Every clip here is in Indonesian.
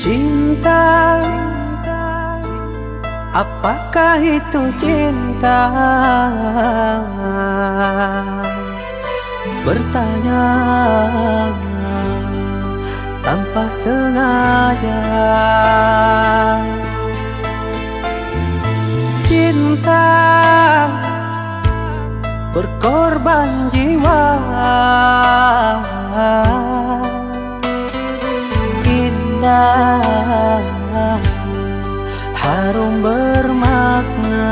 Cinta, apakah itu cinta? Bertanya tanpa sengaja. Cinta berkorban jiwa, indah, harum bermakna.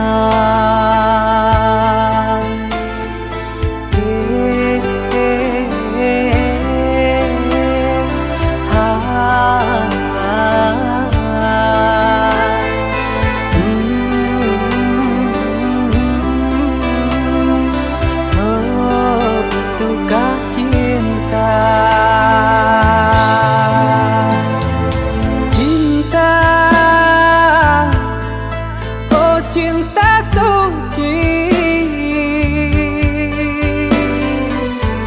Itukah cinta? Cinta, oh cinta suci,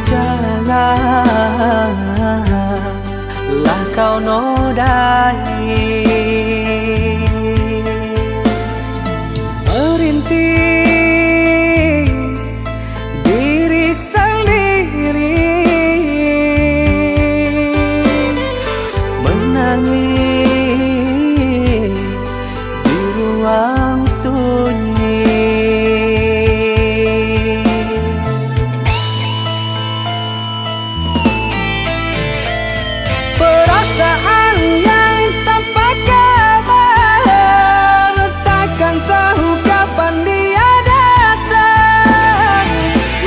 janganlah kau nodai. Merintis diri sendiri, menangis di ruang sunyi. Perasaan yang tanpa kabar, takkan tahu kapan dia datang.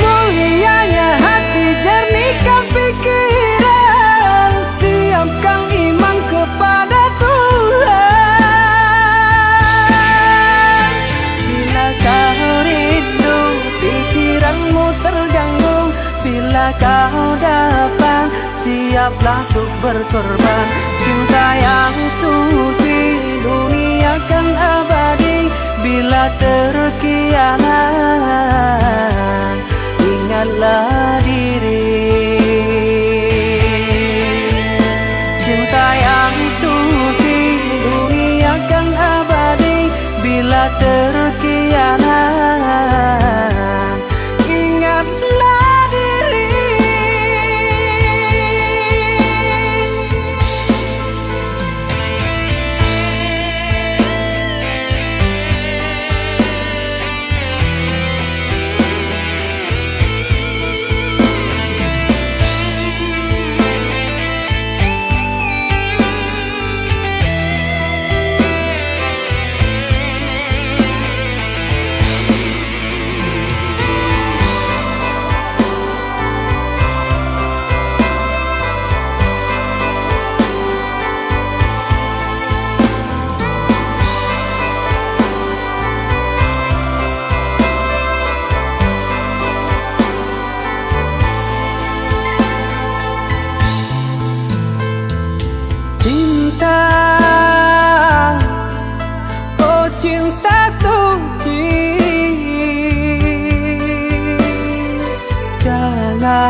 Mulianya hati, jernihkan pikiran, siapkan iman kepada Tuhan. Bila kau rindu, pikiranmu terganggu, bila kau datang, siaplah untuk berkorban. Cinta yang suci, dunia kan abadi. Bila terkianat, ingatlah diri. Cinta yang suci, dunia kan abadi. Bila terkianat, ingatlah diri. Cinta, oh cinta suci, janganlah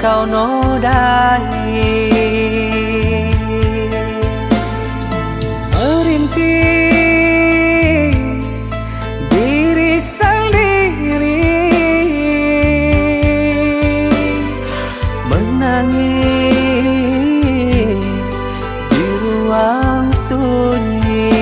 kau nodai. Merintis diri sendiri, menangis di ruang sunyi.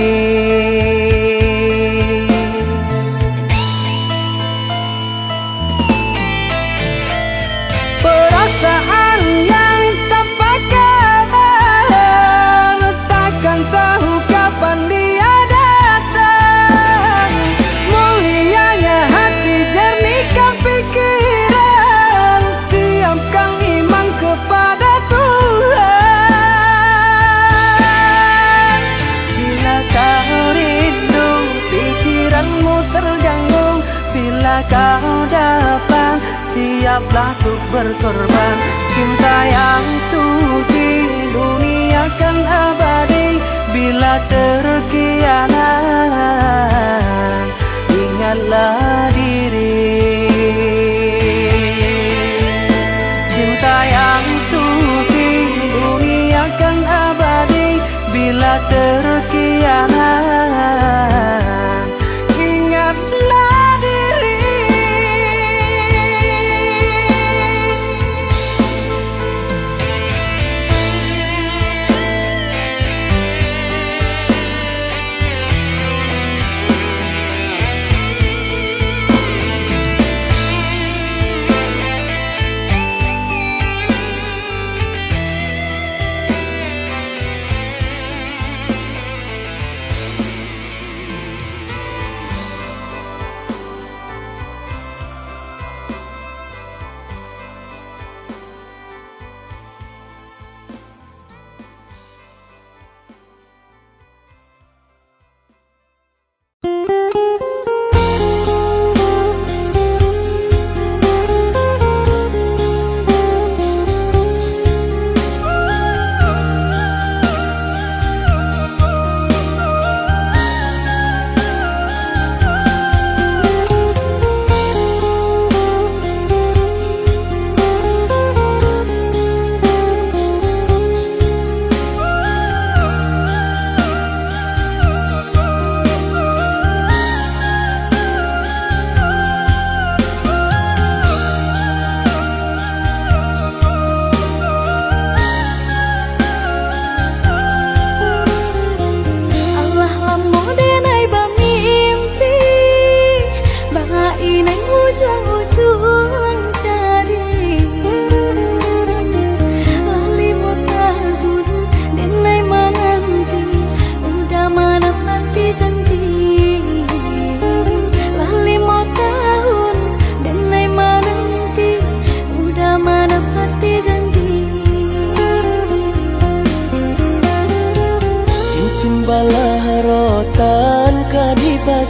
Perasaan yang tanpa kabar, takkan tahu kapan dia datang. Mulianya hati, jernihkan pikiran, siapkan iman kepada Tuhan. Bila kau rindu, pikiranmu terganggu, bila kau datang, siaplah untuk berkorban. Cinta yang suci, dunia kan abadi. Bila terkianat, ingatlah diri. Cinta yang suci, dunia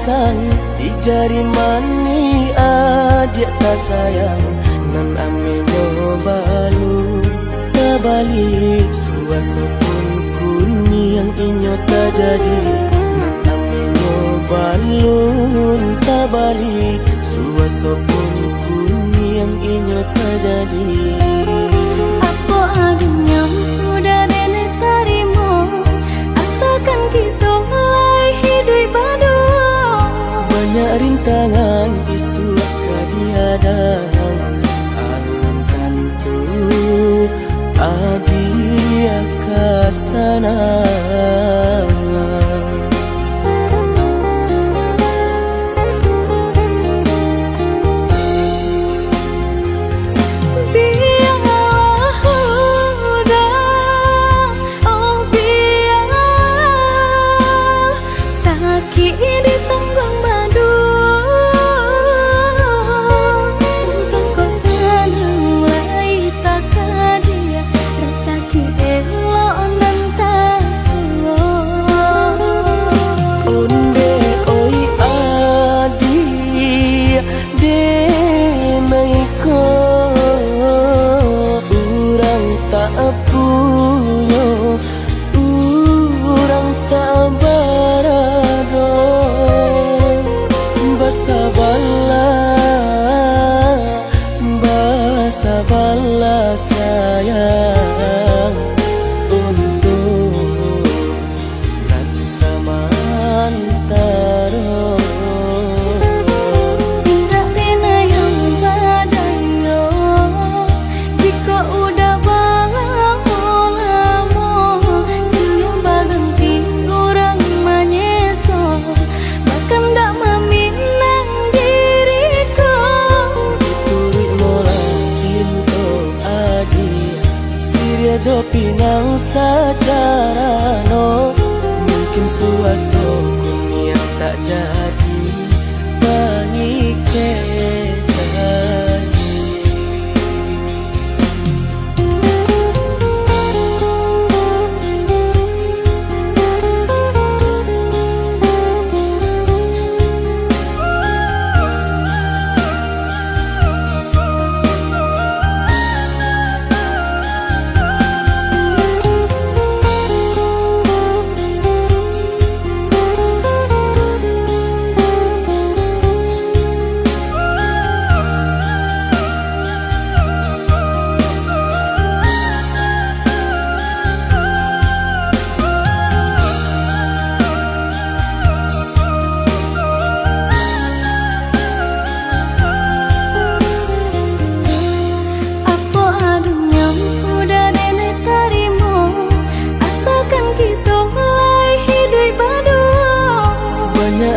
sang di jari mani adik tak sayang nan amenyo balu tak balik suasa pun kuni yang inyo tak jadi nan amenyo balun tak balik suasa pun kuni yang inyo tak jadi. Apa adanya udah nenek tarimo asalkan kita mulai hidup baru. Banyak rintangan isu kadiadang alam tentu adia kasana. Sabarlah sayang untuk nanti samantara. Tidak pernah yang badayo jika udah lamo siang berhenti orang menyeso bahkan tak meminang diriku. Turik mola jo pinang secara no mungkin suaso kun yang tak jadi mengikat.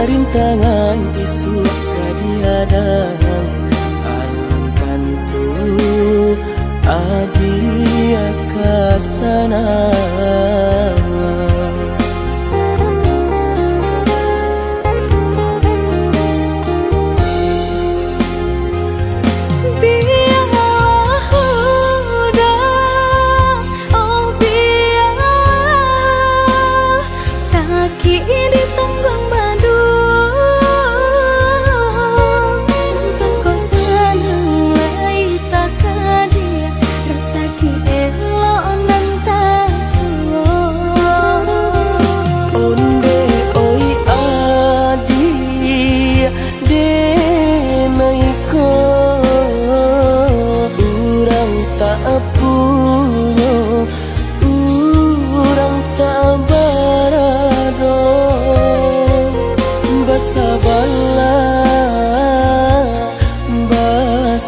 Rintangan isu kadiadang alam tentu adia kasana.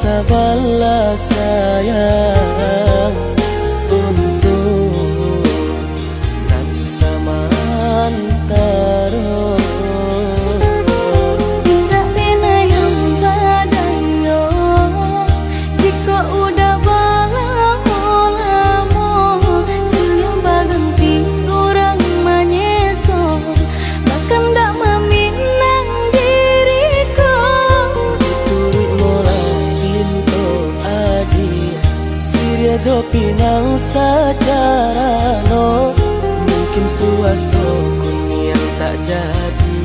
Sabarlah sayang untuk nanti samantara. Tidak pernah yang badayo jika udah lamo siang berhenti orang menyeso bahkan tak meminang diriku. Turik mola jo pinang secara no mungkin suaso kun yang tak jadi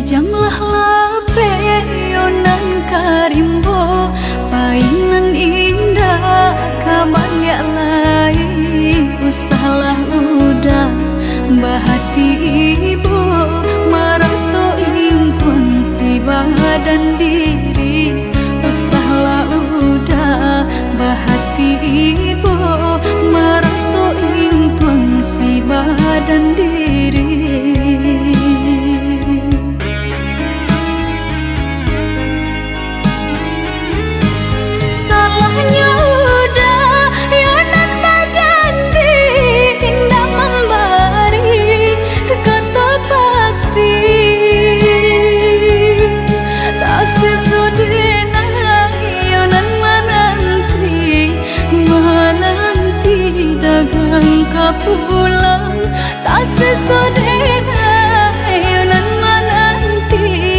Kijanglah lape yonan karimbo painan indah kabaya lai usahlah udah bahati ibu marato impun si badan diri usahlah udah bahati ibu marato impun si badan diri. Pulang tak sesodena yonan menanti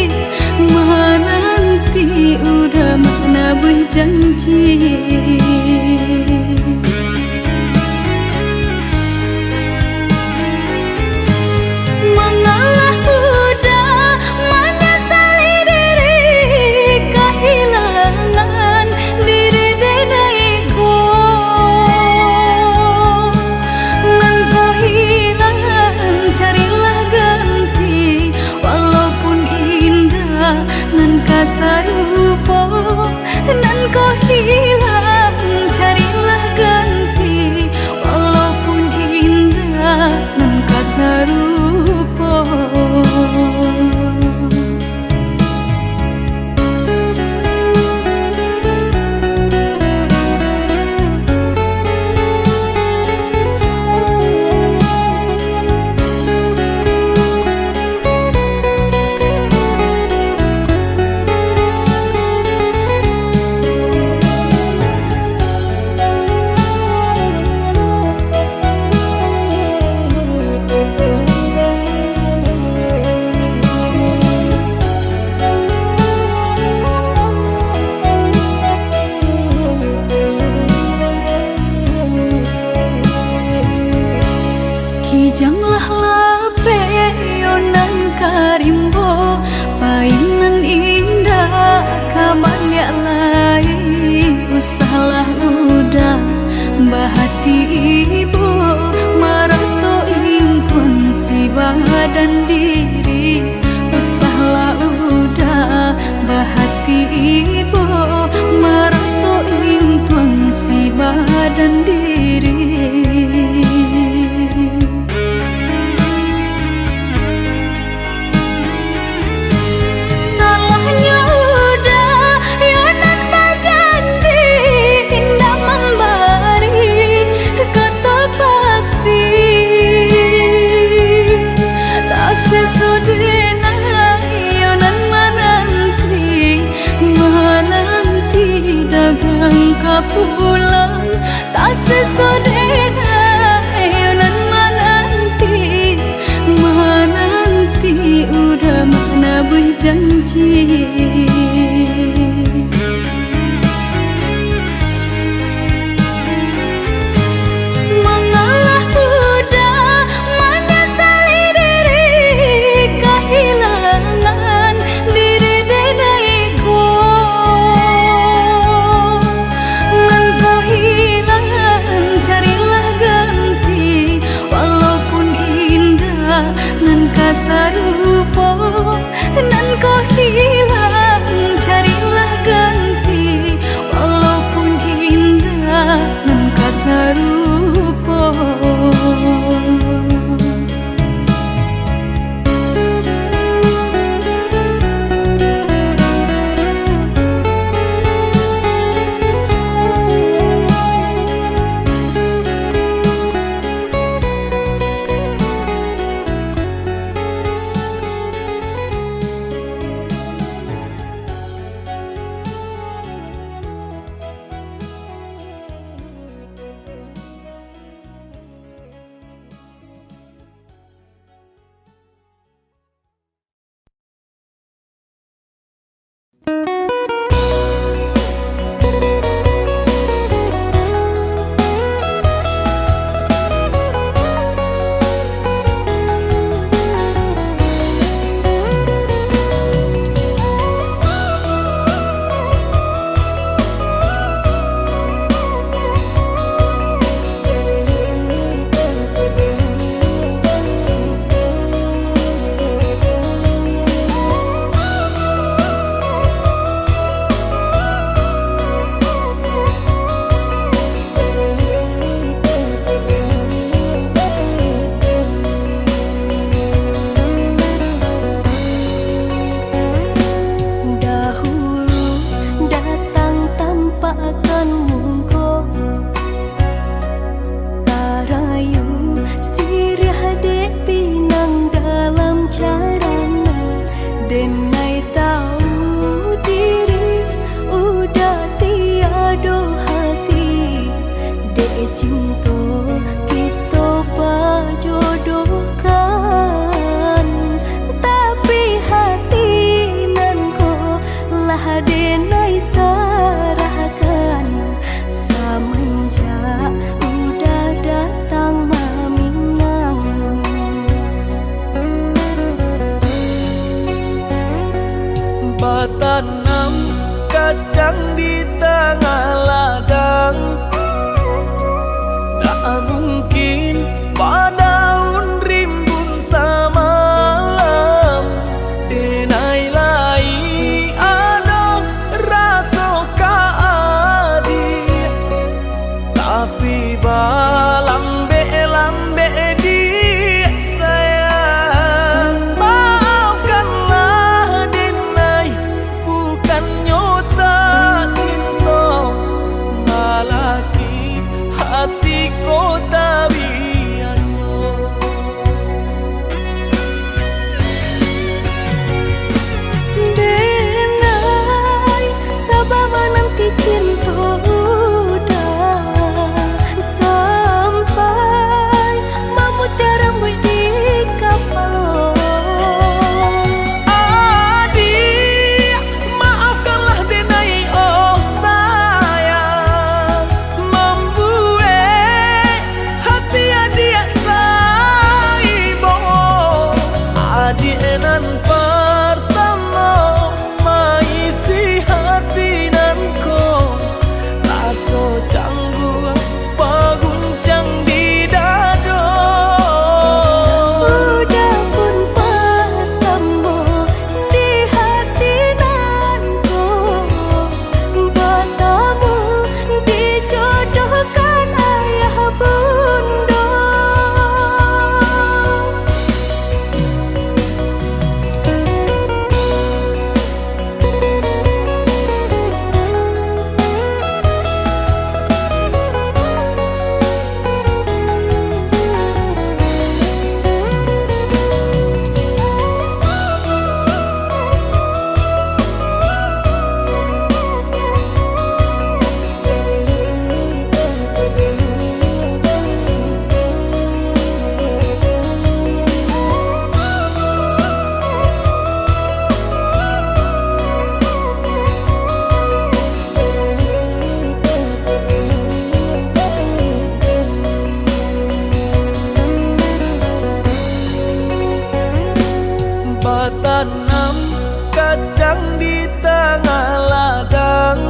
udah mana berjanji. Mengalah udah menyesali diri kehilangan diri denaiku. Nan kasarupo nan kau hilang carilah ganti walaupun indah nan kasarupo. Kijanglah lape yonan karimbo painan indah kabaya lai usahlah udah bahati ibu marato impun si badan diri usahlah udah bahati ibu marato impun si badan diri. Pulang tak sesodena yonan menanti udah mana berjanji. Mengalah udah menyesali diri kehilangan diri denaiku. Nan kasarupo nan kau hilang Denai tahu diri udah tiada hati. Dek cinta kita berjodohkan, tapi hati nan ko lah denai sarahkan. Semenjak udah datang maminang, batanam kacang di tengah ladang, tak mungkin padaun rimbun samalam. Denai lai ada rasa kaadi, tapi lambe dia sayang. Maafkanlah Denai, bukannya tak cinta, malaki hati ko tak biasa. Denai sabar menanti cinta udah sampai memutih rambut di kapal. Adik, maafkanlah Denai, oh sayang, membuat hati adik raibo. Adik nan pertama maisi hati nan ko, rasa canggung paguncang di dada. Udah pun pertama di hati nanku, bertemu dijodohkan ayah bunda. Batanam kacang di tengah ladang,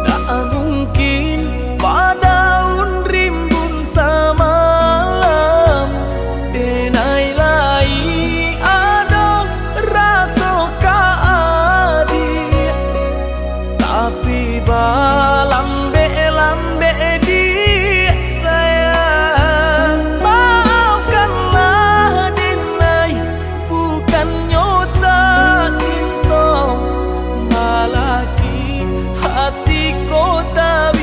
tak mungkin padaun rimbun samalam. Denai lai ada rasa kaadi, tapi lambe dia sayang. Maafkanlah Denai, bukannya tak cinta, malaki hati ko tak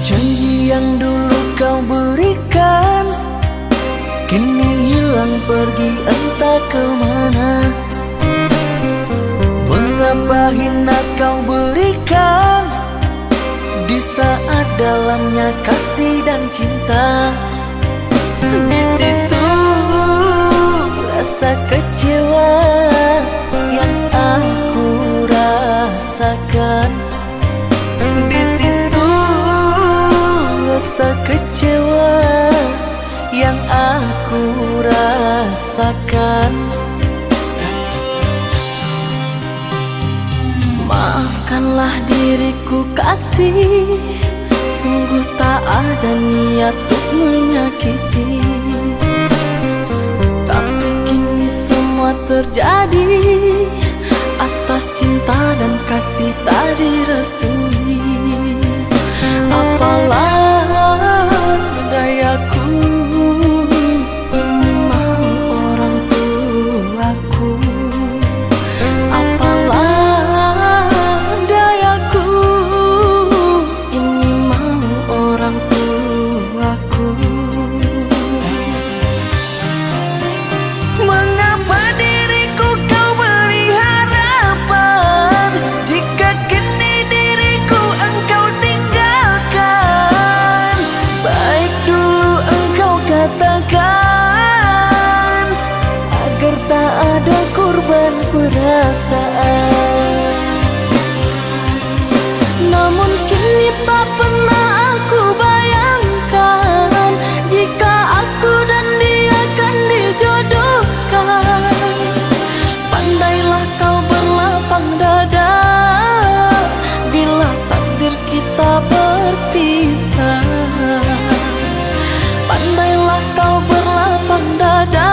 Janji yang dulu kau berikan kini hilang pergi entah kemana. Mengapa hina kau berikan di saat dalamnya kasih dan cinta. Di situ rasa kecewa yang aku rasakan. Di situ rasa kecewa yang aku rasakan. Maafkanlah diriku kasih, sungguh tak ada niat untuk menyakiti. Tapi kini semua terjadi atas cinta dan kasih tak direstui. Apalah dayaku, ini mau orang tuaku. Apalah dayaku, ini mau orang tuaku. Mengapa diriku kau beri harapan jika kini diriku engkau tinggalkan? Baik dulu engkau katakan agar tak ada korban perasaan. Namun kini tak pernah aku bayangkan jika aku dan dia akan dijodohkan. Pandailah kau berlapang dada bila takdir kita berpisah. Pandailah kau berlapang dada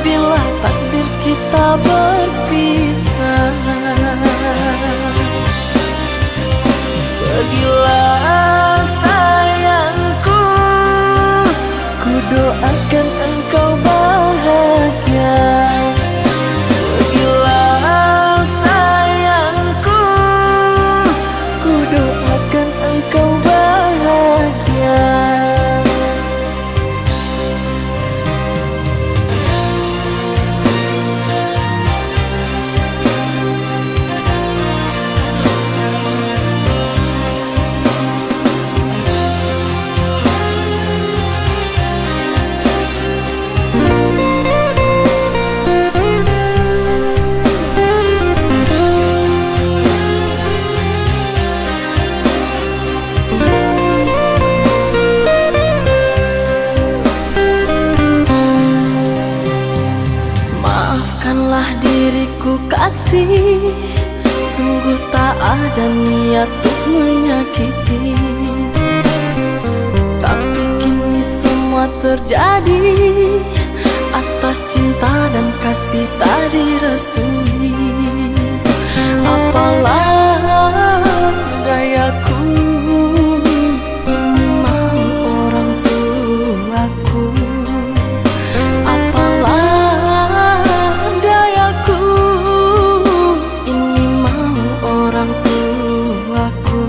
bila takdir kita berpisah. Pergilah sayangku, ku doakan engkau bahagia. Pergilah sayangku, ku doakan engkau bahagia. Maafkanlah diriku kasih, sungguh tak ada niat untuk menyakiti. Tapi kini semua terjadi atas cinta dan kasih tak direstui. Apalah dayaku, ini mau orang tuaku. Apalah dayaku, ini mau orang tuaku.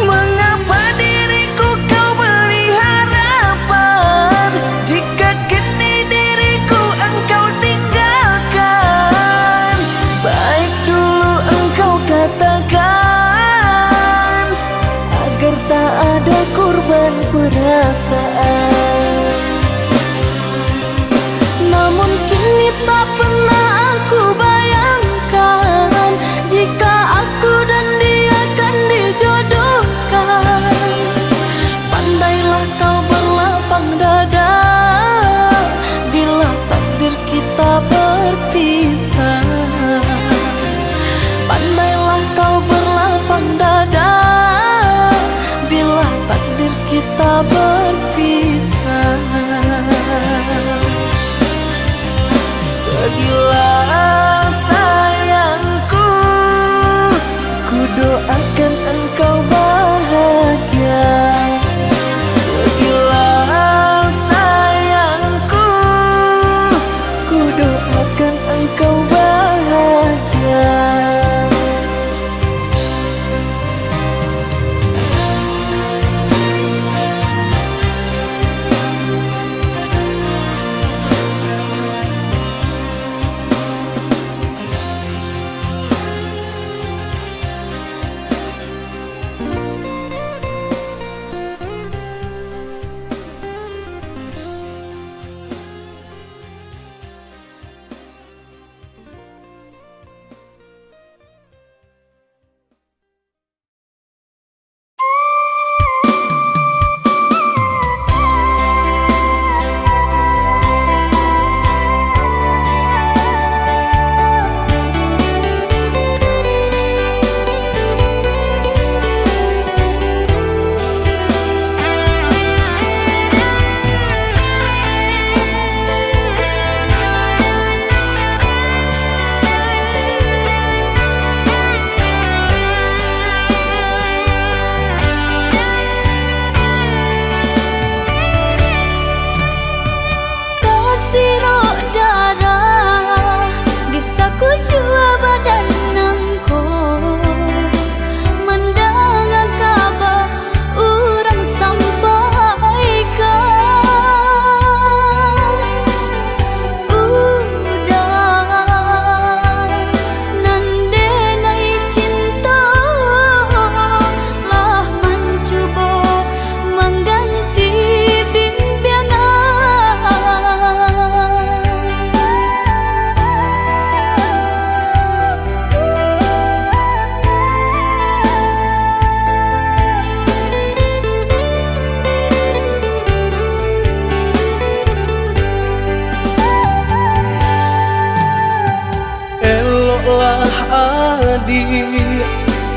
Mengapa diriku kau beri harapan jika kini diriku engkau tinggalkan? Baik dulu engkau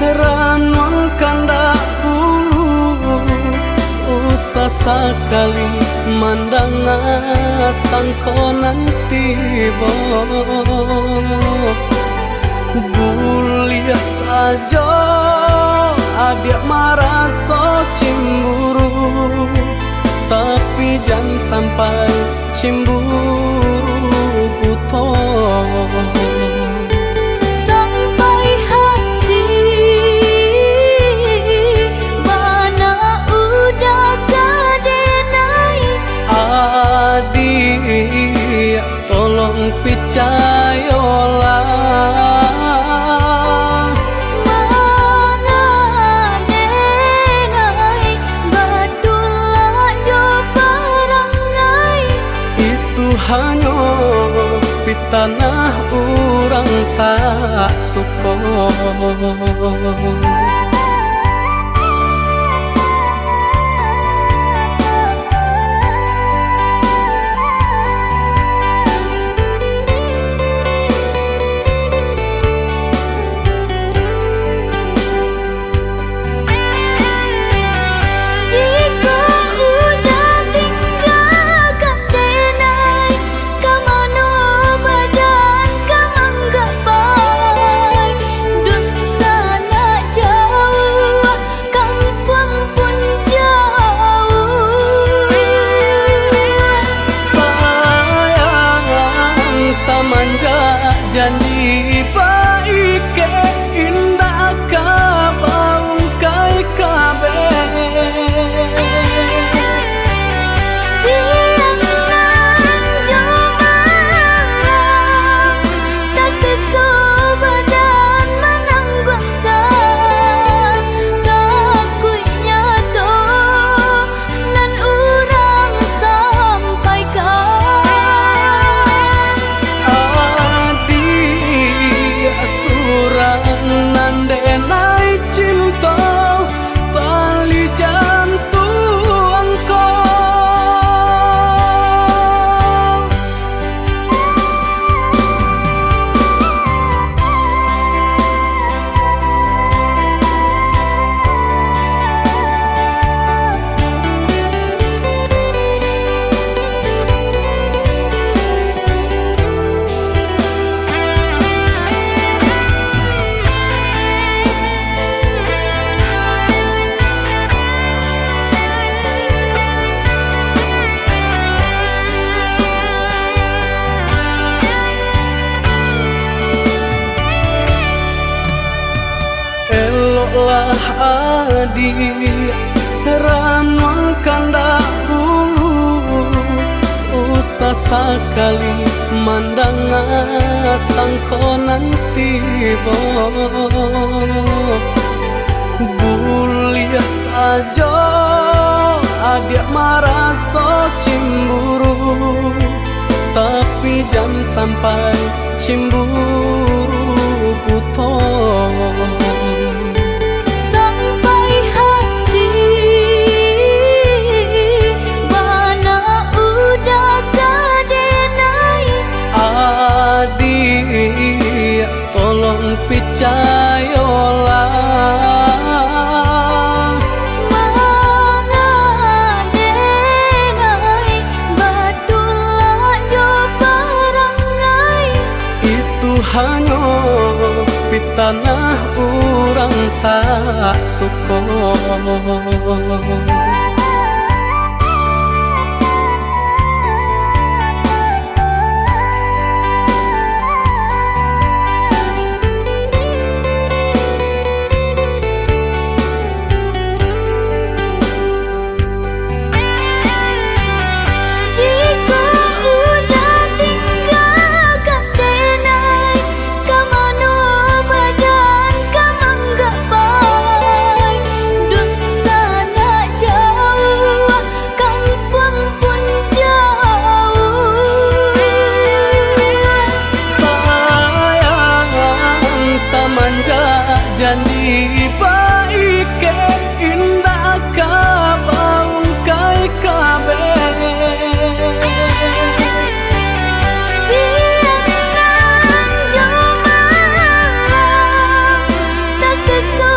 ranong kandak bulu usah sekali mandang sangkonan tiba buliah saja adik merasa cemburu tapi jangan sampai cemburu buta sampai hati mana udah kadenai adik tolong percayalah hanya pitanah orang tak suka janji baik ke indah kabaung kai kabe siang nan jumalang tak sesobadan menanggungkan kakunya to nan urang sampaikan nandenai cinta tali jantuangku lah adik ranong kandak bulu usah sekali mandang sangkonan tiba buliah saja adik merasa cemburu tapi jangan sampai cemburu buta adik tolong percayalah mangadenai batulah jo parangai itu hanya pitanah orang tak suka janji baik ke indah kabaung kai kabe siang nan jumalang tak sesuai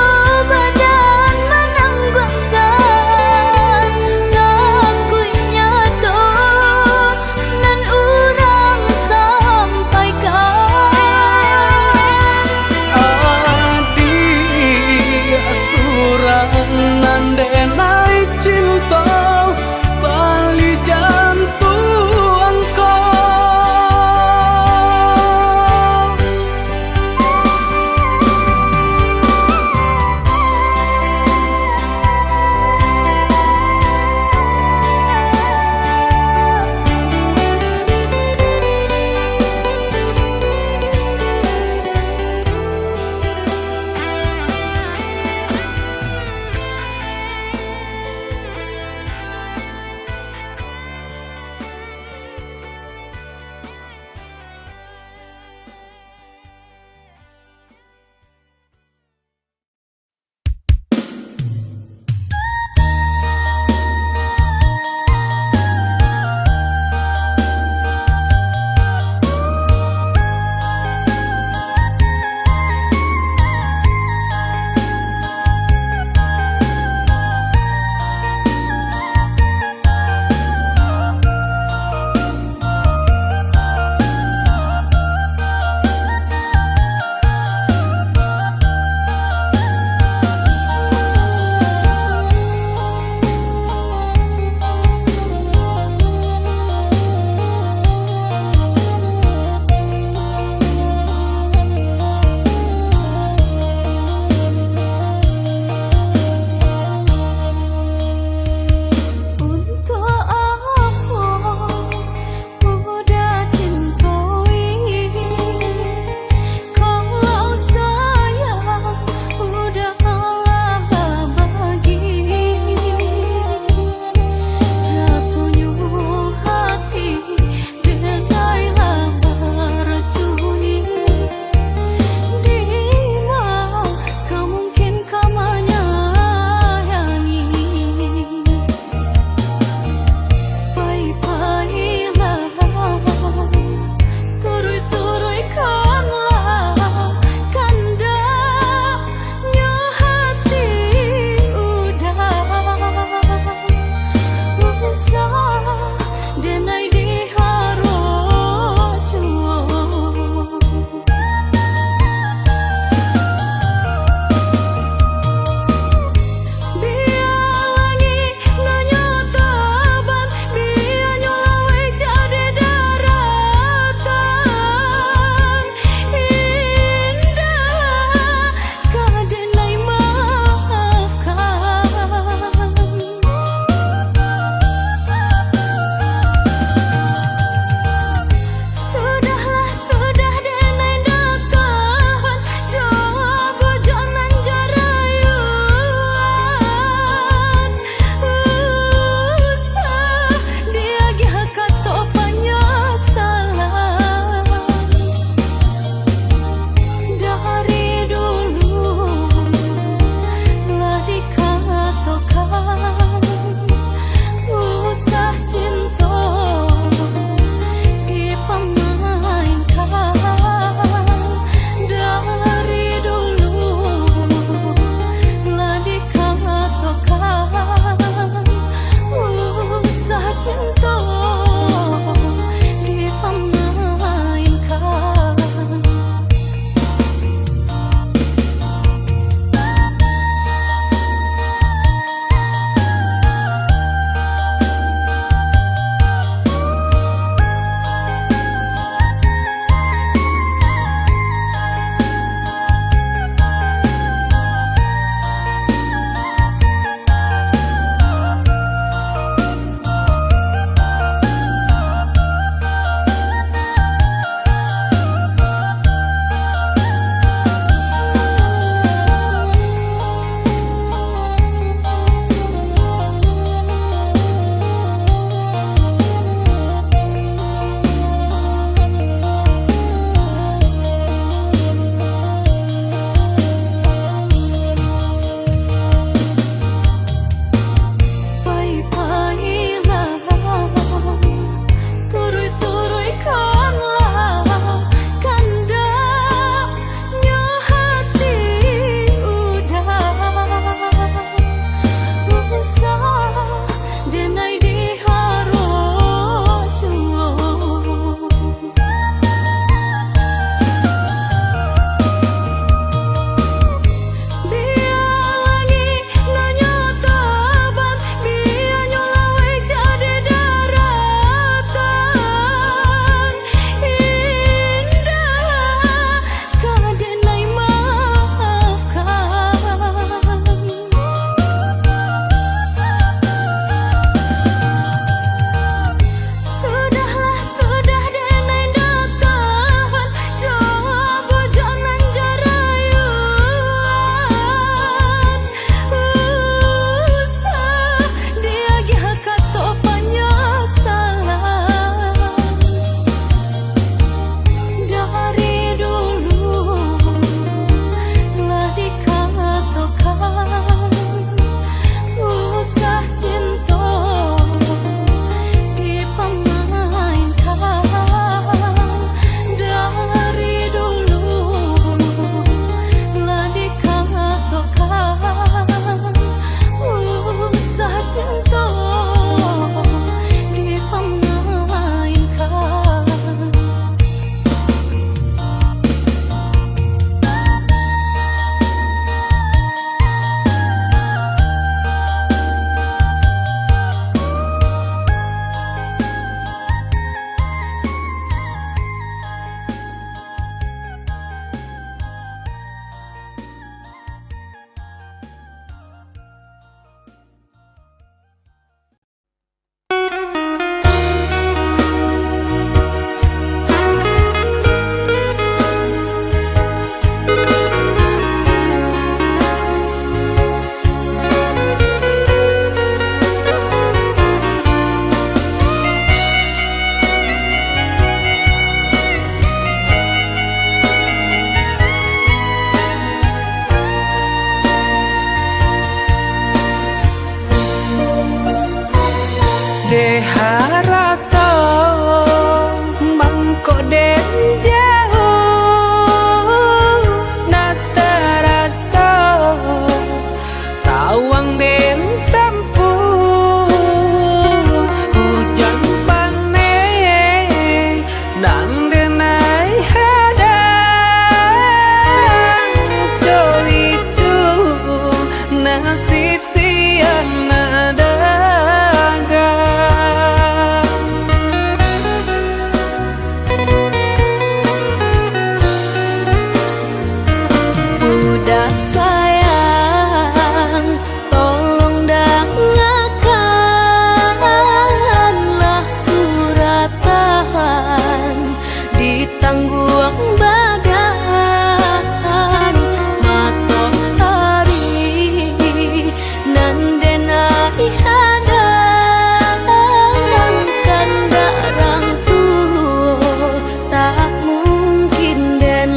De harato mangko den jauh na terasa tawang den tempuh hujan panen dan denai hadang jo itu nasib siang nada Udah sayang, tolong dengarkanlah suratan di tangguang badan matahari nan denai hadang kandarang tuh tak mungkin den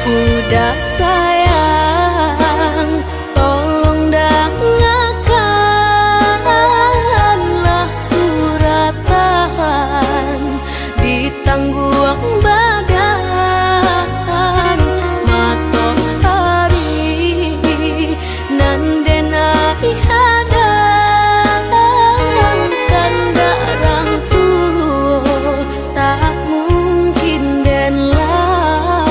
Udah sayang, tolong dengarkanlah suratan di tangguang badan matahari nan denai hadang kandarang tuh tak mungkin den lawan.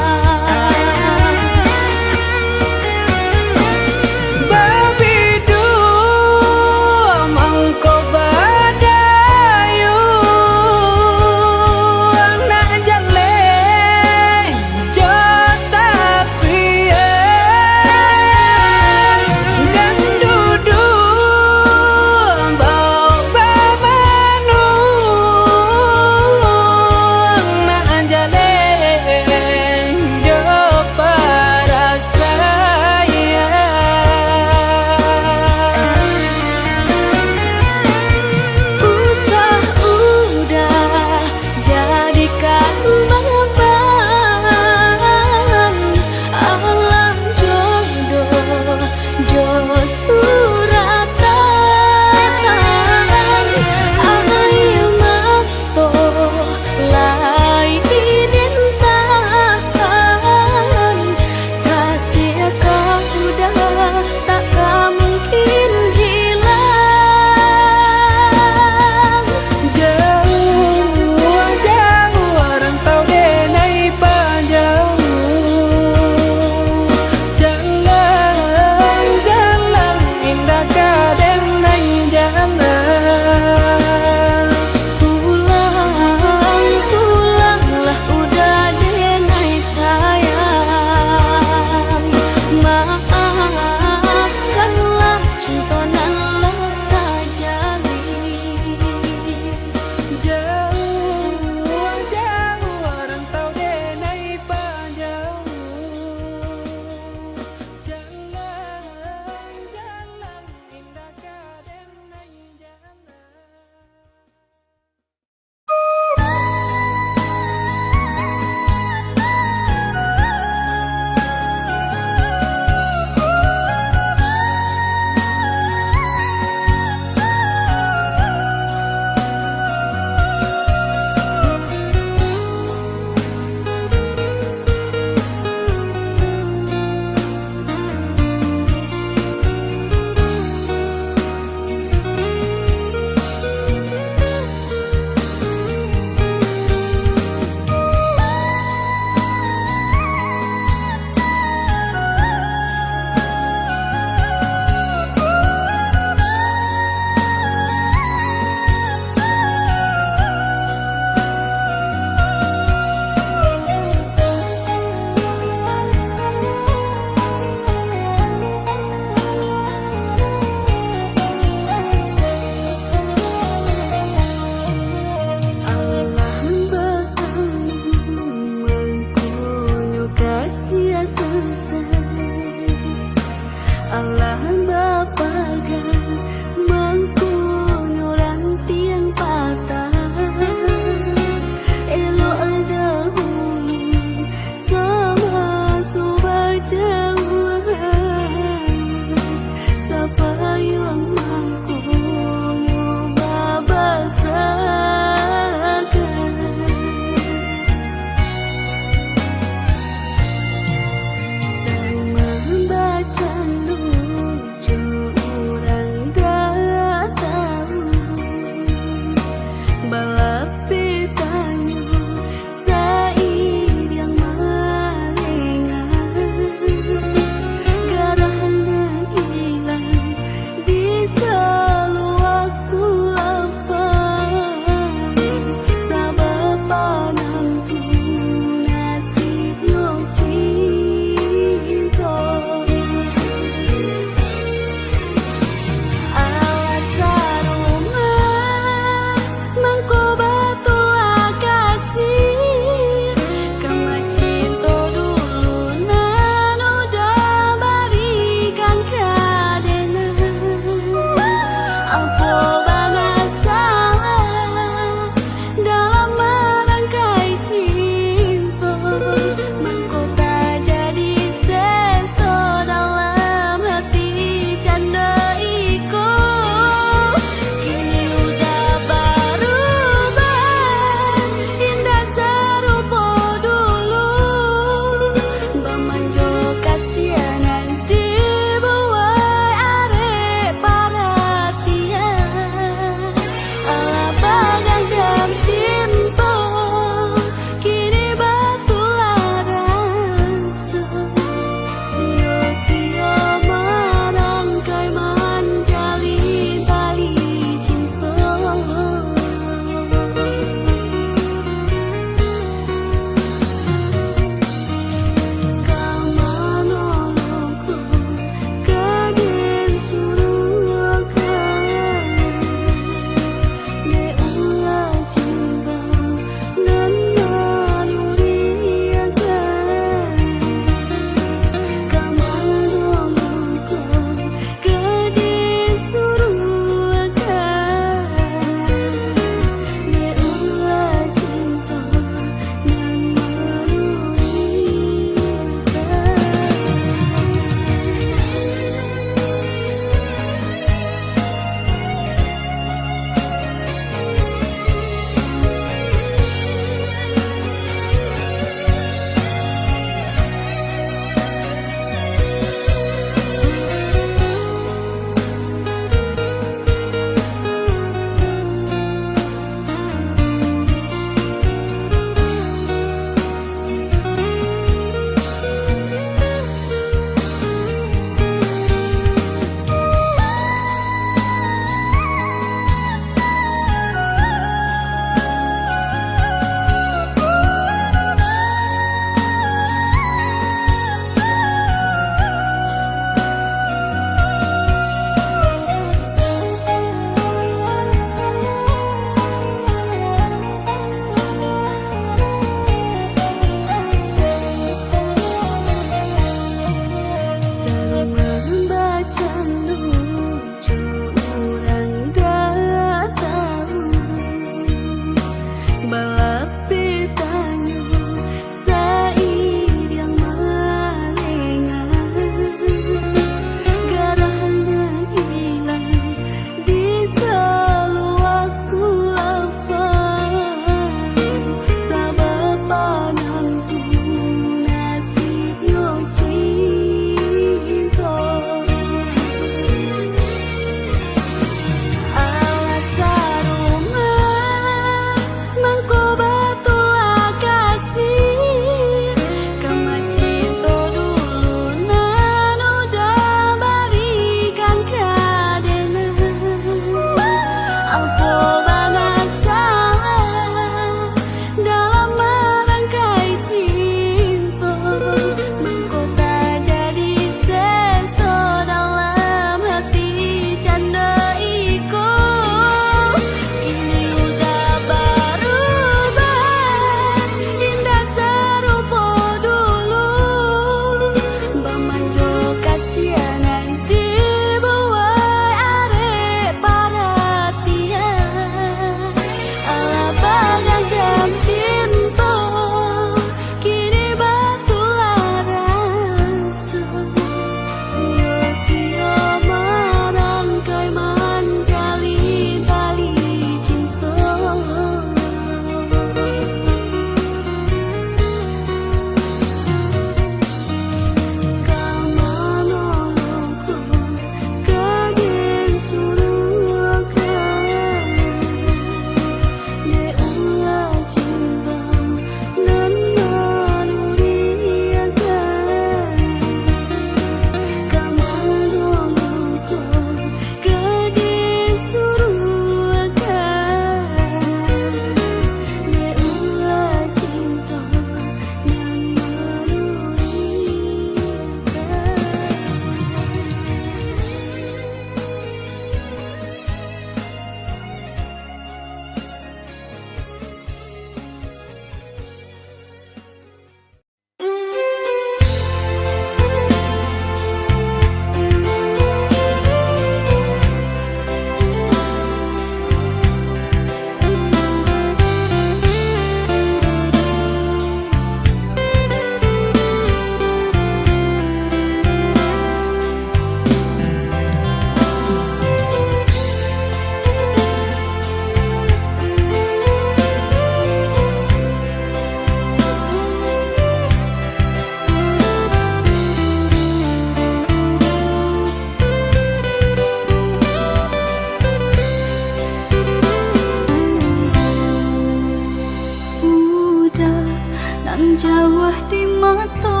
wah di mata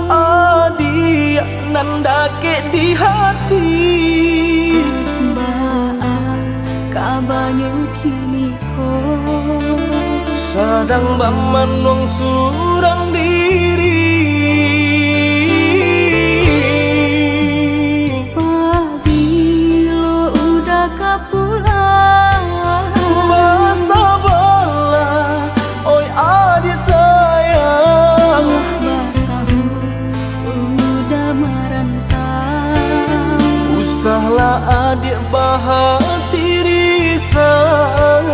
Adia nandake di hati Baa kabanyu kini ko Sadang bamanong surang diri Pabilo udah kapulang Masa bala oi adi sayang Wah batahu udah merantau Usahlah adik bahati risang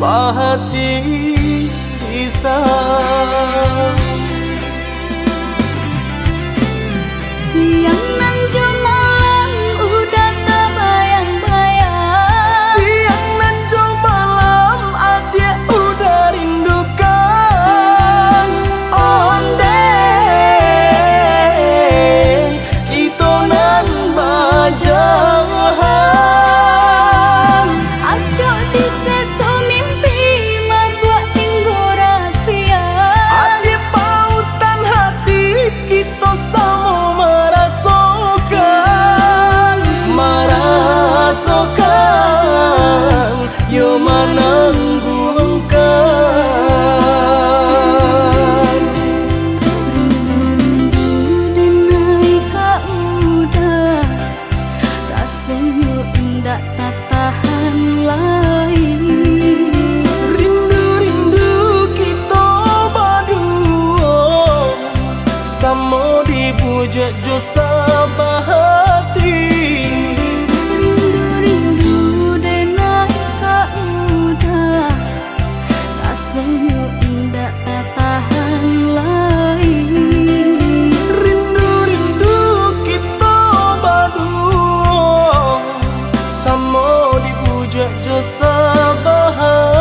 Bahati risang Siang nan malam udah terbayang-bayang Siang dan jauh malam adik udah rindukan Ondeng kita nan bajahan Acok di sesu mimpi membuat tinggu rahasia Adik pautan hati kita sama merasakan yo menangguhkan Rindu-rindu denai ka udah Rasanya indah tak tahan lagi Rindu-rindu kita berdua Sama dibujuk jo sabahati Rindu-rindu denai ka udah Rasanya indah tak tahan lagi Rindu-rindu kita berdua Sama dibujuk jo sabahati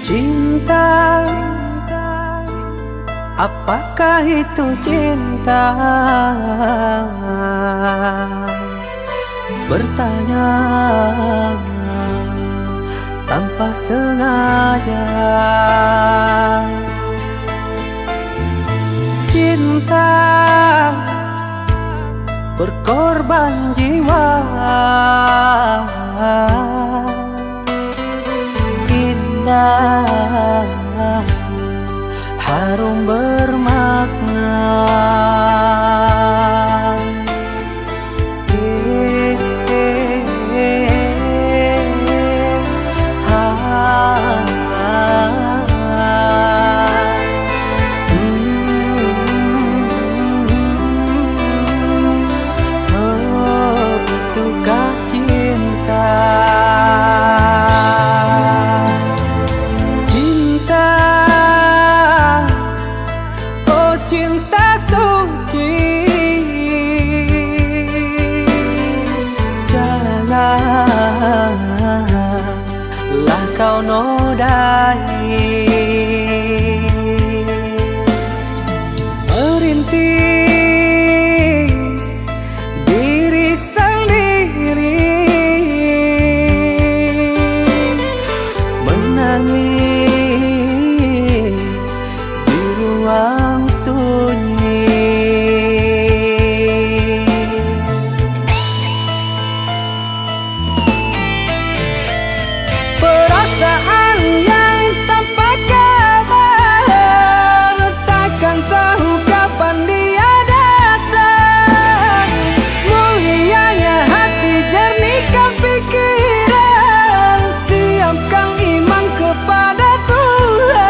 Cinta, apakah itu cinta? Bertanya tanpa sengaja. Cinta berkorban jiwa, indah, harum bermakna. Itukah cinta? Cinta, oh cinta suci, janganlah kau nodai. Merintis diri sendiri, menangis di ruang sunyi. Perasaan yang tanpa kabar, takkan tahu kapan dia datang. Mulianya hati, jernihkan pikiran, siapkan iman kepada Tuhan.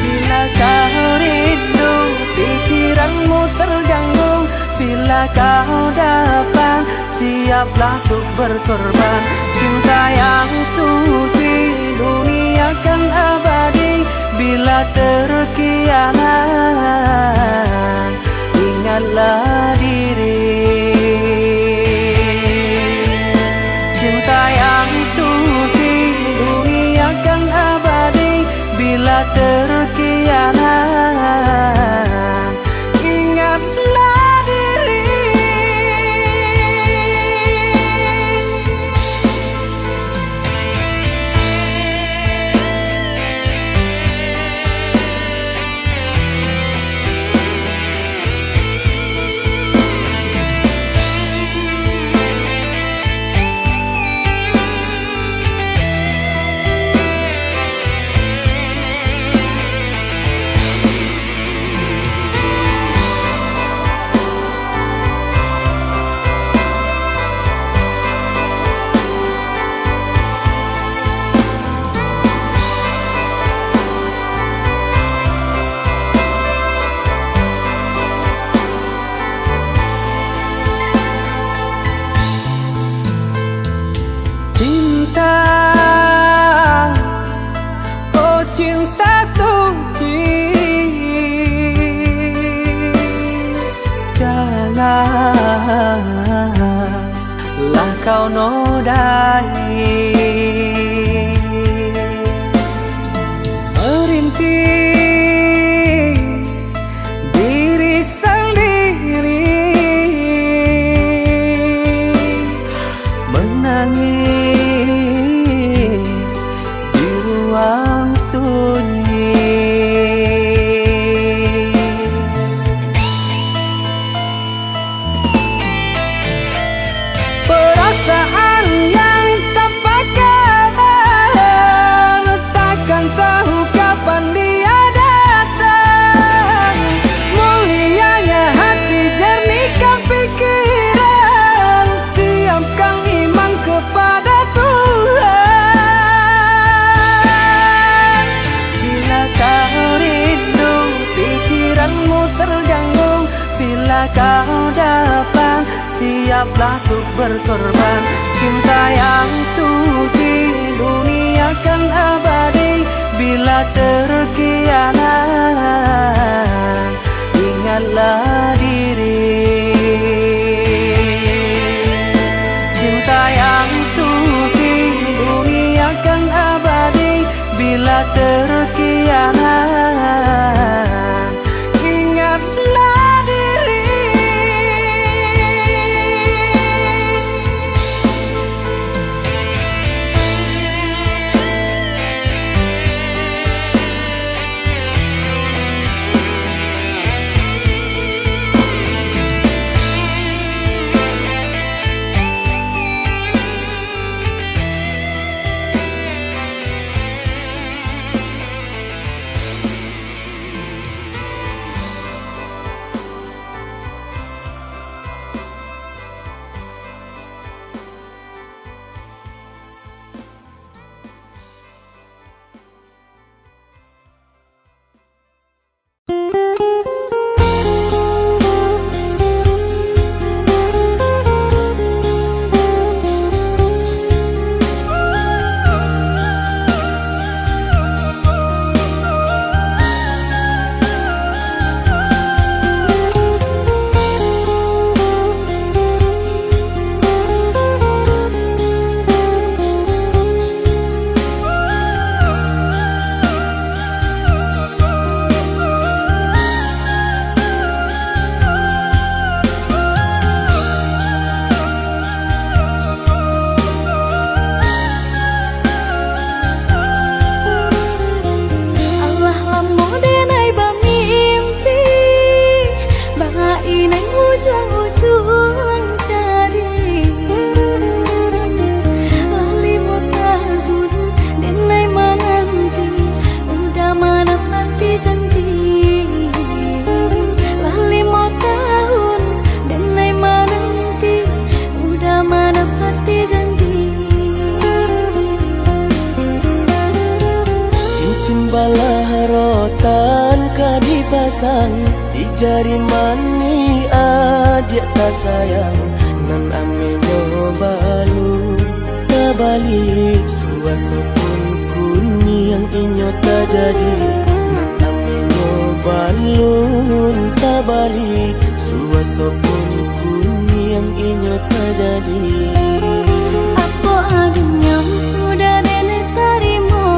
Bila kau rindu, pikiranmu terganggu, bila kau datang, siaplah untuk berkorban. Cinta yang suci, dunia kan abadi. Bila terkianat, ingatlah diri. Cinta yang suci, dunia kan abadi. Bila terkianat, ingatlah diri. Cinta, oh cinta suci, janganlah kau nodai. Merintis diri sendiri, menangis di ruang sunyi. Perasaan yang tanpa kabar, takkan tahu kapan dia datang. Mulianya hati, jernihkan pikiran, siapkan iman kepada Tuhan. Bila kau rindu, pikiranmu terganggu, bila kau datang, siaplah untuk berkorban. Cinta yang suci, dunia kan abadi. Bila terkianat, ingatlah diri. Cinta yang suci, dunia ujung-ujung jadi lali mau tahun denai menanti udah mana hati janji lali mau tahun denai menanti udah mana hati janji cincin balah rotan kadi pasang di jari mani adik tak sayang nan amenyo balu tak balik suasa pun kuni yang inyo tak jadi nan amenyo balu tak balik suasa pun kuni yang inyo tak jadi apa adanya udah nenek tarimo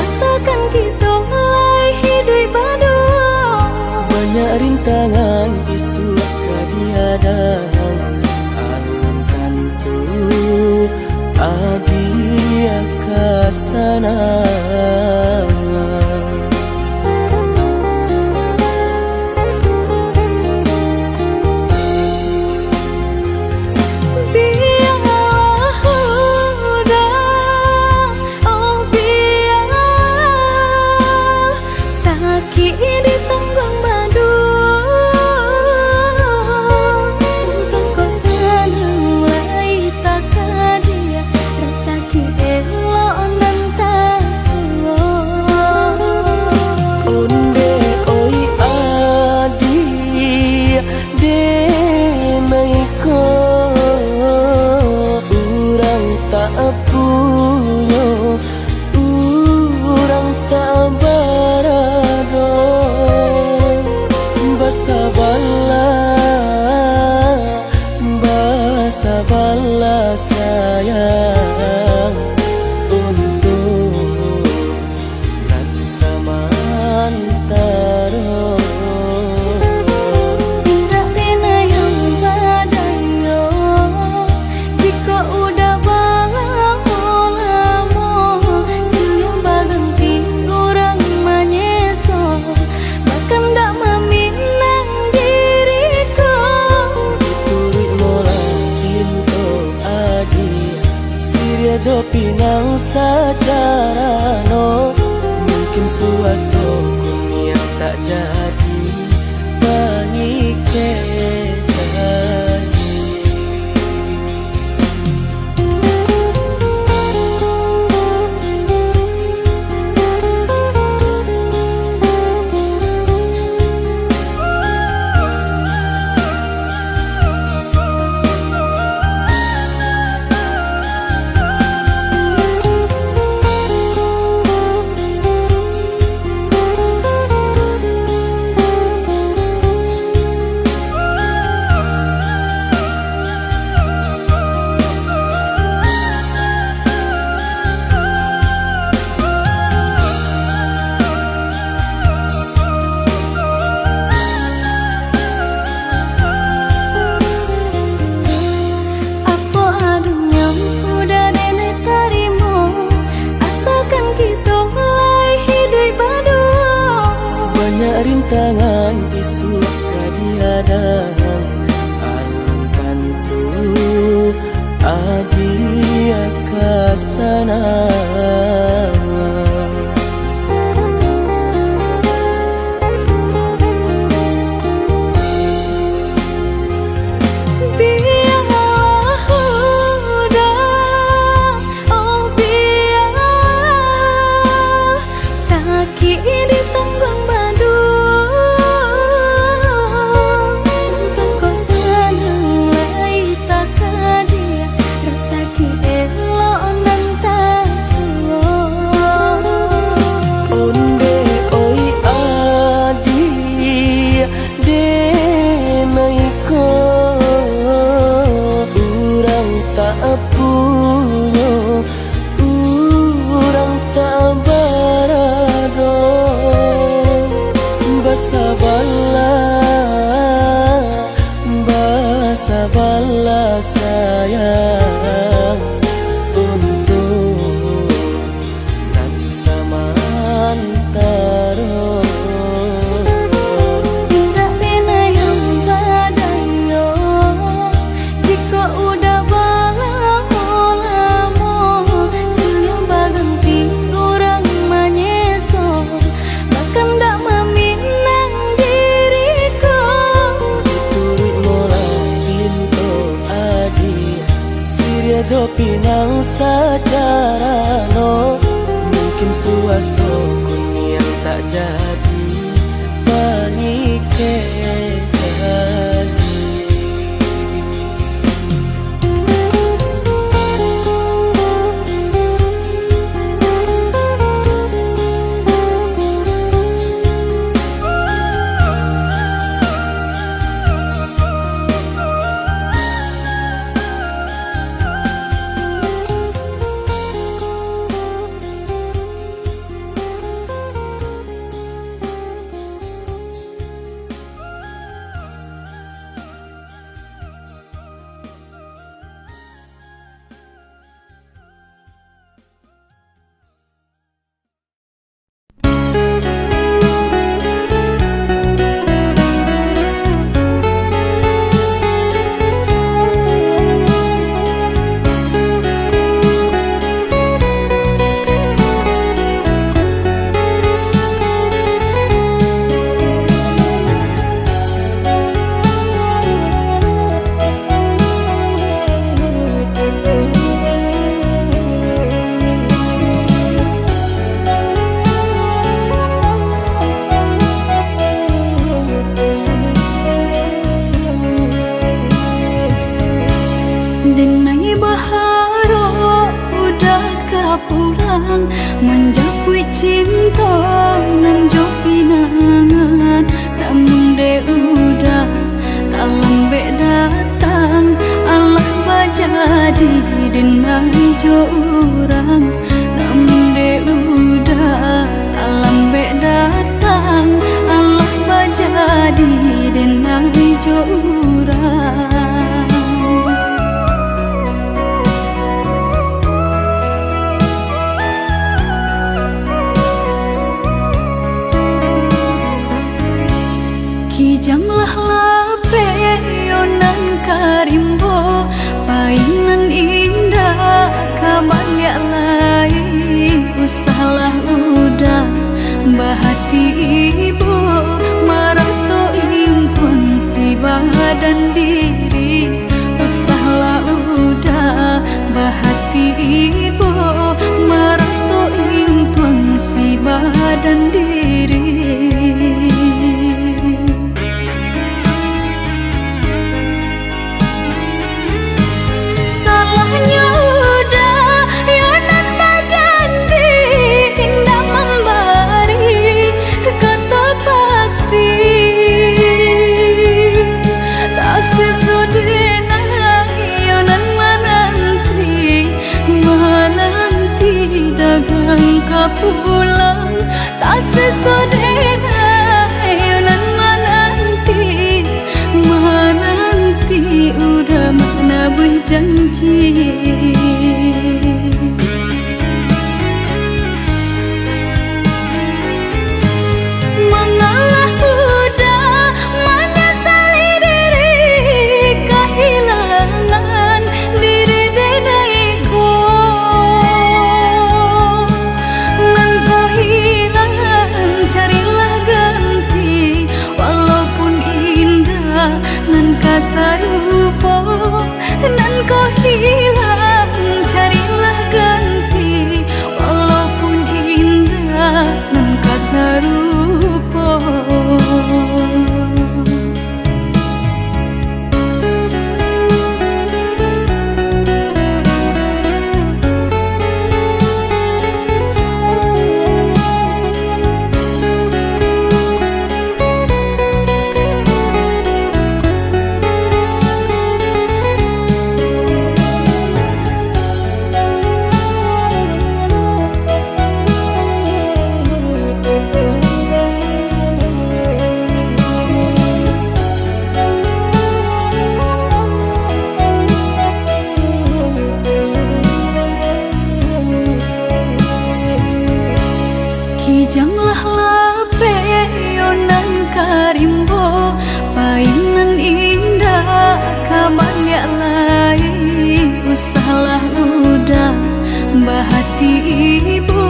asalkan kita mulai hidup baru banyak rintangan isu kadiadang alam tentu adia kasana Sabarlah sayang untuk nanti samantara tidak rena yang badayo jika udah lamo siang berhenti orang menyeso bahkan tak meminang diriku turik mola Siria jo pinang secara no mungkin suaso kun yang tak jadi banyak rintangan isu kadiadang alam tentu adia kasana rasa ki elo nan tas pinang sajarano. Mungkin suasoku yang tak jadi pangike lagi. Denai baharo udah kapulang, menjapui cinta nan jo pinangan. Namun de udah tak lambe datang, Allah bajadi denai jo urang. Namun de udah tak lambe datang, Allah bajadi denai jo urang. Kijanglah lape yonan karimbo, painan indah kabalya lai. Usahlah udah bahati ibu, marato impun si badan diri. Usahlah udah bahati ibu, marato impun si badan diri. Pulang tak sesodena yonan menanti udah mana berjanji. Mengalah udah menyesali diri, kehilangan diri denaiku. Carilah ganti, walaupun indah nan kasarupo, nan kau hilang. Carilah ganti, walaupun indah nan kasarupo. Kijanglah lape yonan karimbo, painan indah kabalya lai. Usahlah udah bahati ibu,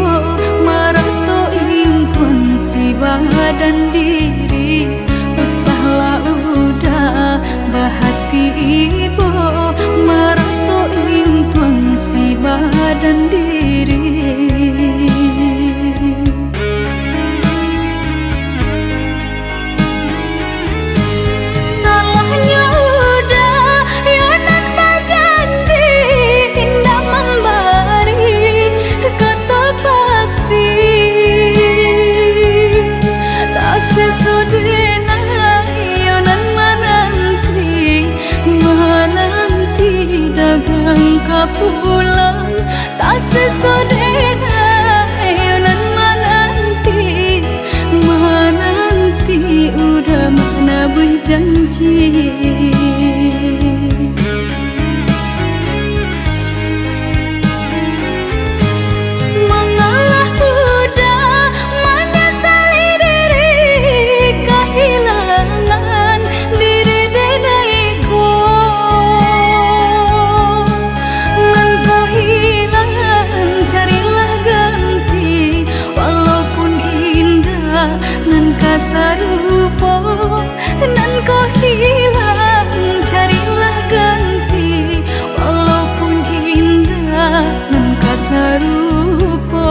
marato impun si badan diri. Usahlah udah bahati ibu, marato impun pulang tak sesodena ayonan menanti udah mana berjanji mengalah udah menyesali diri kehilangan diri denaiku nan kau hilang carilah ganti walaupun indah nan kasar rupa nan kau hilang carilah ganti walaupun indah nan kasar rupa.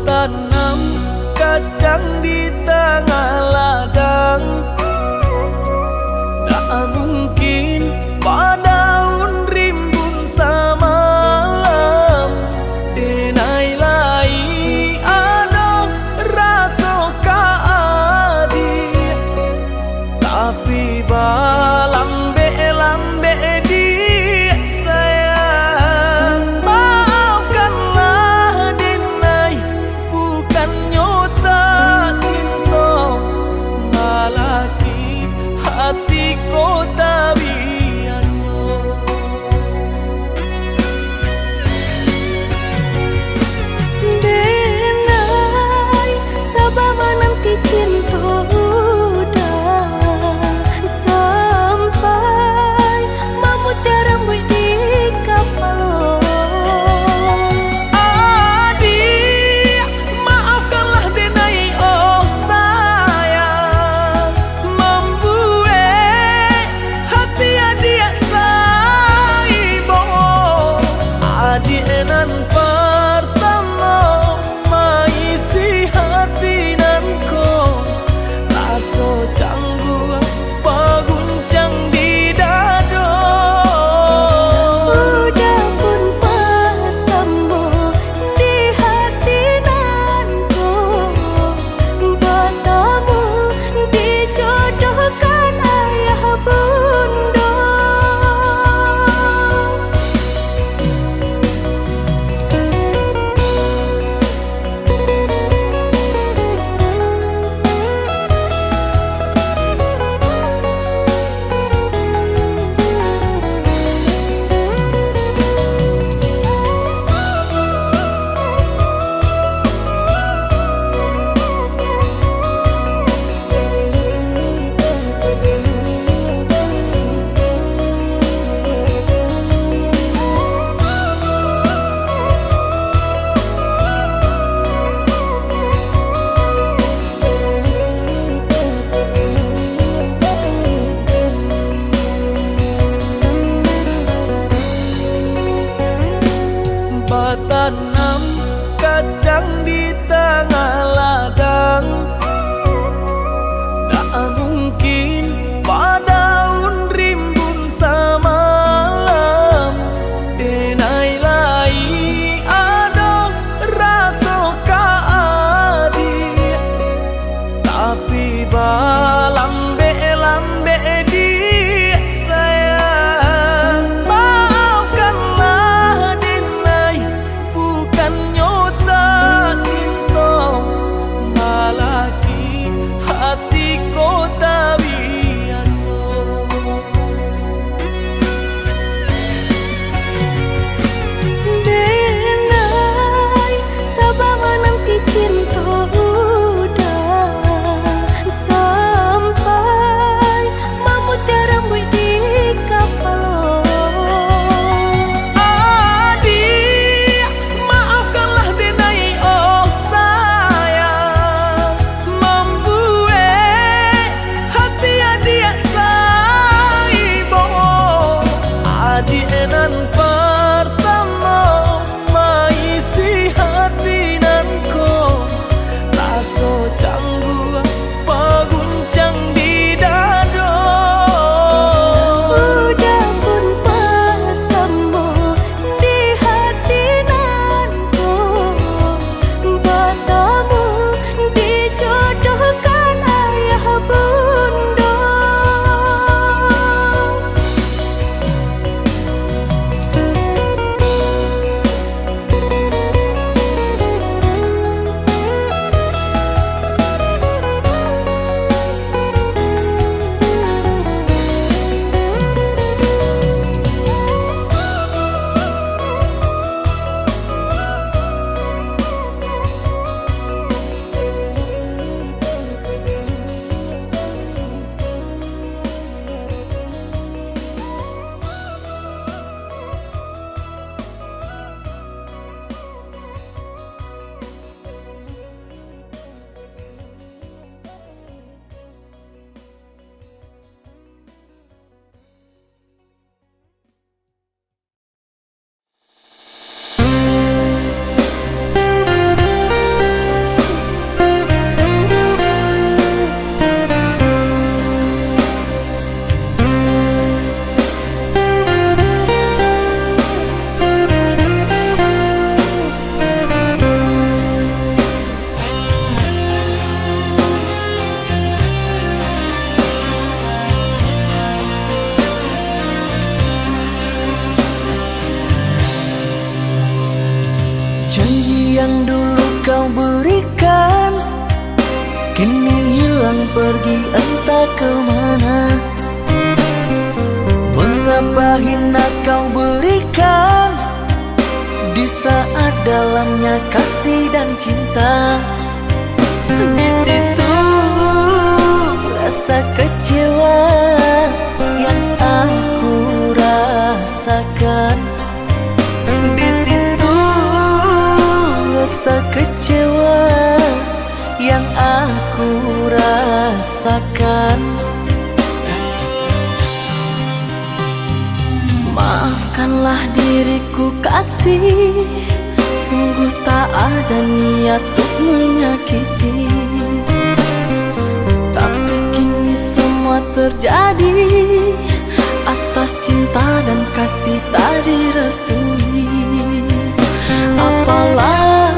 Tanam kacang di tengah ladang, tak mungkin padaun rimbun samalam. Denai lai ada rasa kaadi, tapi lambe dia sayang. Maafkanlah Denai, bukannya tak cinta, malaki hatiku tak biasa. Denai, sabar menanti cinta udah sampai memutih rambut di kepala. Adik, maafkanlah Denai, oh sayang, membuat hati adik taibo. Adik nan pertama maisi hati nan ko, tanam kacang di tengah ladang. Tak mungkin padaun rimbun samalam. Denai lai ada rasa kaadi, tapi balambe-lambe di sayang. Maafkanlah Denai, bukannya tak cinta, malaki hatiku tak biasa. Denai, sabar menanti cinta udah sampai memutih rambut di kapal. Adik, maafkanlah Denai, oh sayang, membuat hati adik tak ibo. Adik nan pertama maisi hati nanko, rasa canggung paguncang di dada. Udah pun pertama di hati nanku, bertemu dijodohkan ayah bunda. Janji yang dulu kau berikan kini hilang pergi entah kemana. Mengapa hina kau berikan di saat dalamnya kasih dan cinta. Di situ rasa kecewa yang aku rasakan. Di situ rasa kecewa yang aku rasakan. Maafkanlah diriku kasih, sungguh tak ada niat untuk menyakiti. Tapi kini semua terjadi atas cinta dan kasih tak direstui. Apalah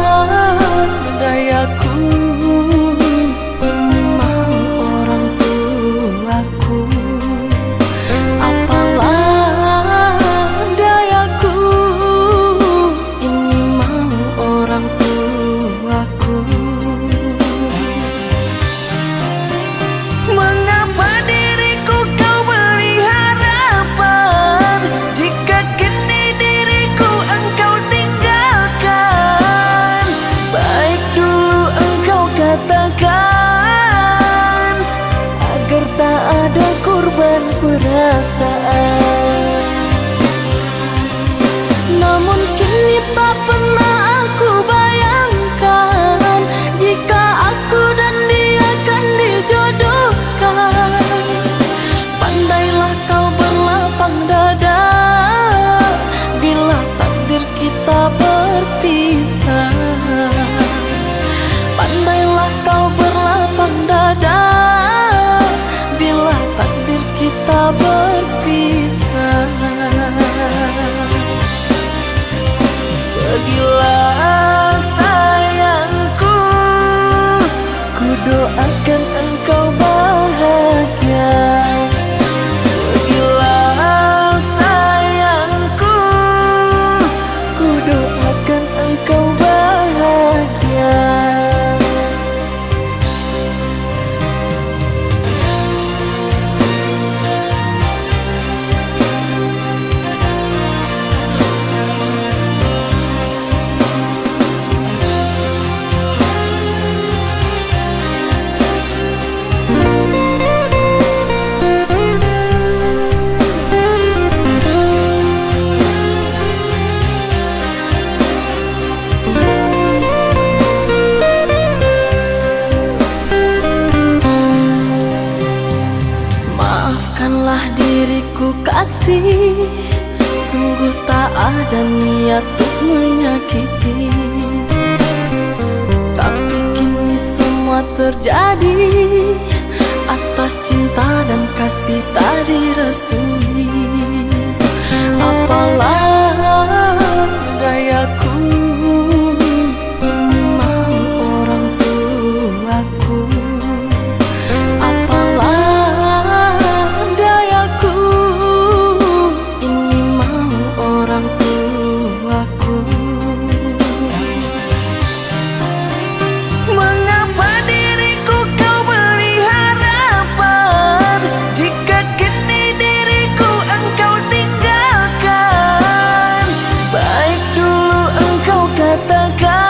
dayaku, ini mau orang tuaku. Apalah dayaku, ini mau orang tuaku. Mengapa diriku kau beri harapan jika kini diriku kasih, sungguh tak ada niat untuk menyakiti. Tapi kini semua terjadi atas cinta dan kasih tak direstui. Apalah dayaku, ini mau orang tuaku. Apalah dayaku, ini mau orang tuaku. Mengapa diriku kau beri harapan jika kini diriku engkau tinggalkan? Baik dulu engkau katakan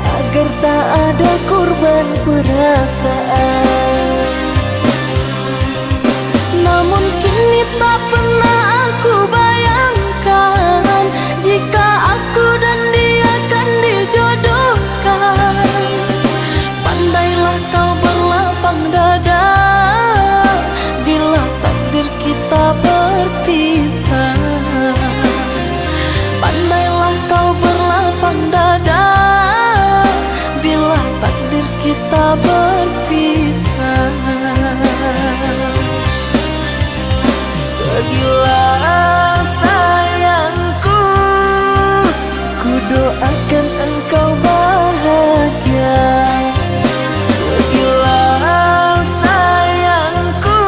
agar tak ada korban perasaan. Namun kini tak pernah aku bayangkan jika aku dan dia akan dijodohkan. Pandailah kau berlapang dada bila takdir kita berpisah. Pandailah kau berlapang dada bila takdir kita berpisah. Pergilah sayangku, ku doakan engkau bahagia. Pergilah sayangku,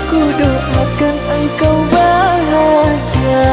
ku doakan engkau bahagia.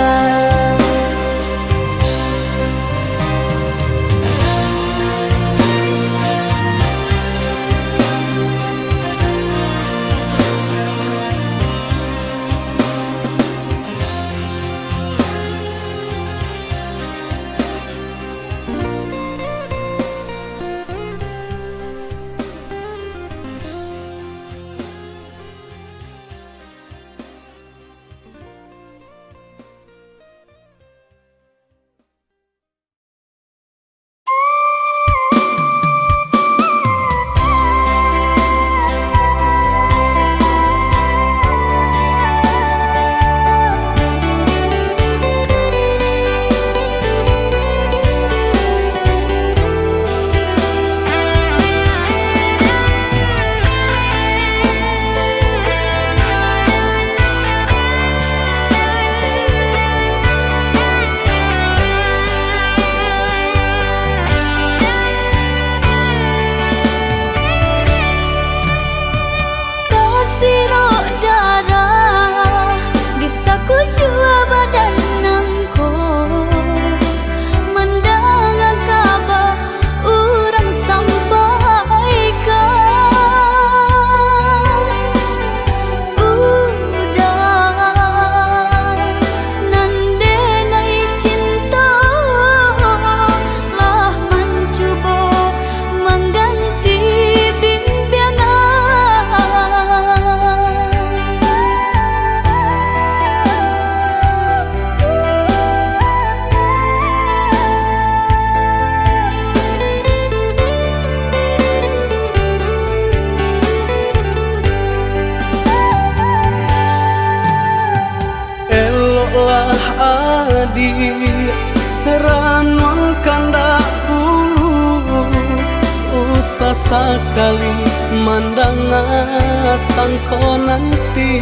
Ranulkan daku usah sekali mandang sangko nanti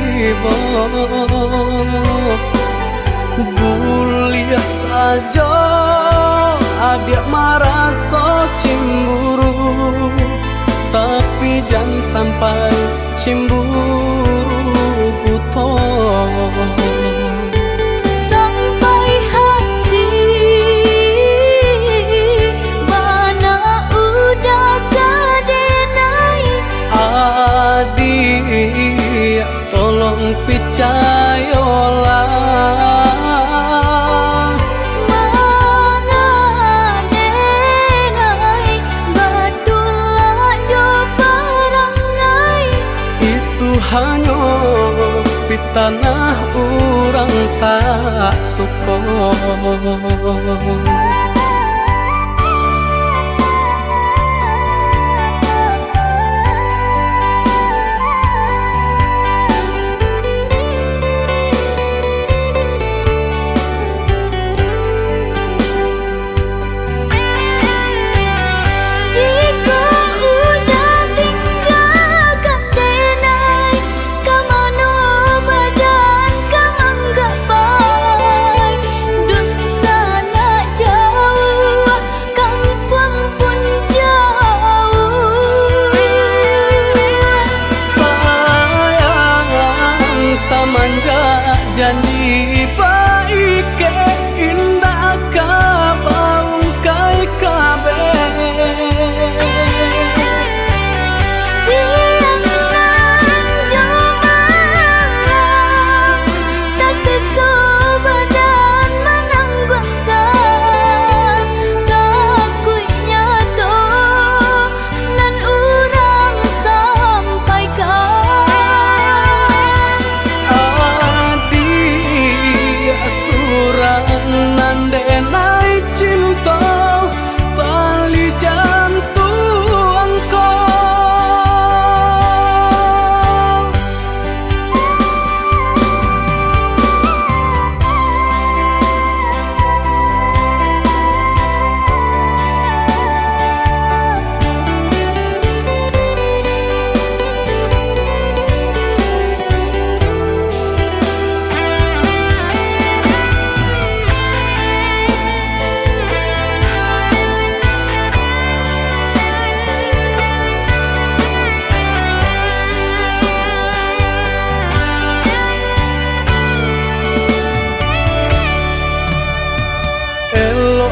buliah saja adik marah so cemburu, tapi jangan sampai cemburu buto. Adik, tolong percayalah, mangadenai batulah jo parangai. Itu hanya pitanah orang tak suka.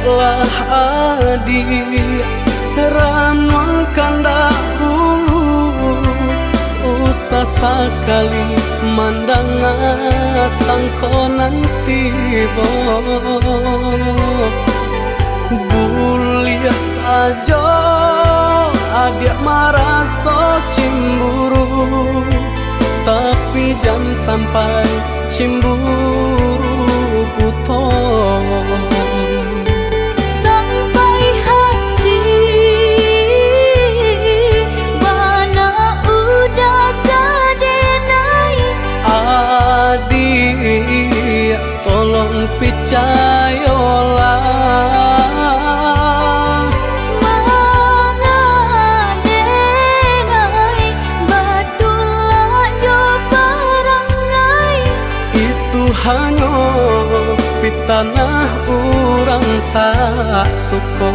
lah adik ranuang kanda ulu usah sekali mandang sangko nanti bo bulia saja adik merasa cemburu tapi jangan sampai cemburu buto sampai hati bana udah kadenai adik tolong percayalah hanya di tanah orang tak suka.